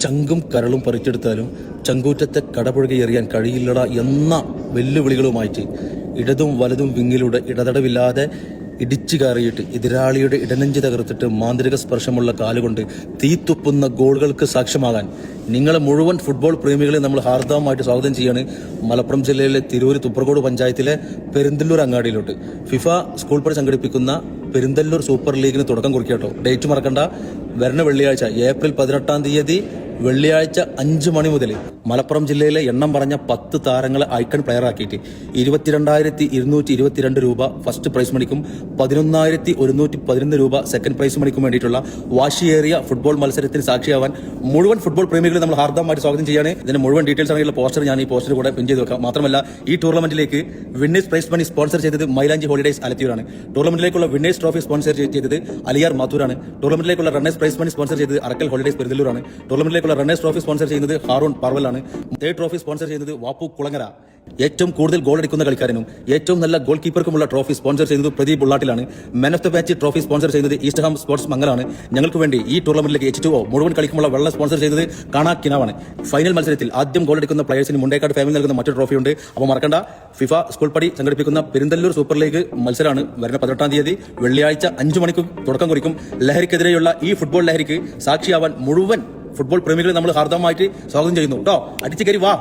ചങ്കും കരളും പറിച്ചെടുത്താലും ചങ്കൂറ്റത്തെ കടപുഴകി എറിയാൻ കഴിയില്ലട എന്ന വെല്ലുവിളികളുമായിട്ട് ഇടതും വലതും വിങ്ങിലൂടെ ഇടതടവില്ലാതെ ഇടിച്ചു കയറിയിട്ട് എതിരാളിയുടെ ഇടനെഞ്ച് തകർത്തിട്ട് മാന്ത്രിക സ്പർശമുള്ള കാലുകൊണ്ട് തീത്തുപ്പുന്ന ഗോളുകൾക്ക് സാക്ഷ്യമാകാൻ നിങ്ങളെ മുഴുവൻ ഫുട്ബോൾ പ്രേമികളെ നമ്മൾ ഹാർദവമായിട്ട് സ്വാഗതം ചെയ്യാണ് മലപ്പുറം ജില്ലയിലെ തിരൂർ തുപ്രകോട് പഞ്ചായത്തിലെ പെരിന്തല്ലൂർ അങ്ങാടിയിലോട്ട്. ഫിഫ സ്കൂൾ പടി സംഘടിപ്പിക്കുന്ന പെരിന്തല്ലൂർ സൂപ്പർ ലീഗിന് തുടക്കം കുറിക്കട്ടോ. ഡേറ്റ് മറക്കണ്ട, വരുന്ന വെള്ളിയാഴ്ച ഏപ്രിൽ 18 വെള്ളിയാഴ്ച 5 മണി മുതൽ മലപ്പുറം ജില്ലയിലെ എണ്ണം പറഞ്ഞ 10 താരങ്ങളെ ഐക്കൺ പ്ലെയർ ആക്കിയിട്ട് 22,222 രൂപ ഫസ്റ്റ് പ്രൈസ് മണിക്കും 11,111 രൂപ സെക്കൻഡ് പ്രൈസ് മണിക്കും വേണ്ടിയിട്ടുള്ള വാശിയേറിയ ഫുട്ബോൾ മത്സരത്തിന് സാക്ഷിയാവാൻ മുഴുവൻ ഫുട്ബോൾ പ്രേമികളെ നമ്മൾ ഹാർദവമായിട്ട് സ്വാഗതം ചെയ്യാണ്. ഇതിന്റെ മുഴുവൻ ഡീറ്റെയിൽസ് ആണെങ്കിലും പോസ്റ്റർ ഞാൻ ഈ പോസ്റ്റർ കൂടെ പിൻ ചെയ്ത് വെക്കാം. മാത്രമല്ല ഈ ടൂർണമെന്റിലേക്ക് വിന്നേഴ്സ് പ്രൈസ് മണി സ്പോൺസർ ചെയ്തത് മൈലാഞ്ചി ഹോളിഡേസ് ആലത്തൂരാണ്. ടൂർണമെന്റിലേക്കുള്ള വിന്നേഴ്സ് ട്രോഫി സ്പോൺസർ ചെയ്തത് അലിയാർ മാത്തൂരാണ്. ടൂർണമെന്റിലേക്കുള്ള റണ്ണേഴ്സ് പ്രൈസ് മണി സ്പോൺസർ ചെയ്തത് അറക്കൽ ഹോളിഡേസ് പെരിന്തല്ലൂരാണ്. ടൂർണമെന്റിലേക്കുള്ള റണ്ണേഴ്സ് ട്രോഫി സ്പോൺസർ ചെയ്യുന്നത് ഹാറൂൺ പാർവലാണ്. തേർഡ് ട്രോഫി സ്പോൺസർ ചെയ്യുന്നത് വാപ്പു കുളങ്ങര. ഏറ്റവും കൂടുതൽ ഗോൾ അടിക്കുന്ന കളിക്കാരനും ഏറ്റവും നല്ല ഗോൾ കീപ്പർക്കുമുള്ള ട്രോഫി സ്പോൺസർ ചെയ്യുന്നത് പ്രദീപ് ബുള്ളാട്ടിലാണ്. Man of the match trophy sponsor ചെയ്യുന്നത് ഈസ്റ്റ് ഹാം സ്പോർട്സ് മംഗലാണ്. ഞങ്ങൾക്ക് വേണ്ടി ഈ ടൂർണമെന്റിലേക്ക് H2O മുഴുവൻ കളിക്കുമുള്ള വെള്ളം സ്പോൺസർ ചെയ്തത് കാണാ കിനാവാണ്. ഫൈനൽ മത്സരത്തിൽ ആദ്യം ഗോൾ അടിക്കുന്ന പ്ലേയേഴ്സിന് മുണ്ടേക്കാട് ഫാമിലി നൽകുന്ന മറ്റൊരു ട്രോഫിയുണ്ട്. അപ്പോൾ മറക്കണ്ട, ഫിഫ സ്കൂൾ പടി സംഘടിപ്പിക്കുന്ന പെരിന്തല്ലൂർ സൂപ്പർ ലീഗ് മത്സരമാണ് വരുന്ന 18 വെള്ളിയാഴ്ച 5 മണിക്ക് തുടക്കം കുറിക്കും. ലഹരിക്കെതിരെയുള്ള ഈ ഫുട്ബോൾ ലഹരിക്ക് സാക്ഷിയാവാൻ മുഴുവൻ ഫുട്ബോൾ പ്രേമികളെ നമ്മൾ ഹാർദവമായിട്ട് സ്വാഗതം ചെയ്യുന്നു കേട്ടോ. അടിച്ചു കയറി വാ.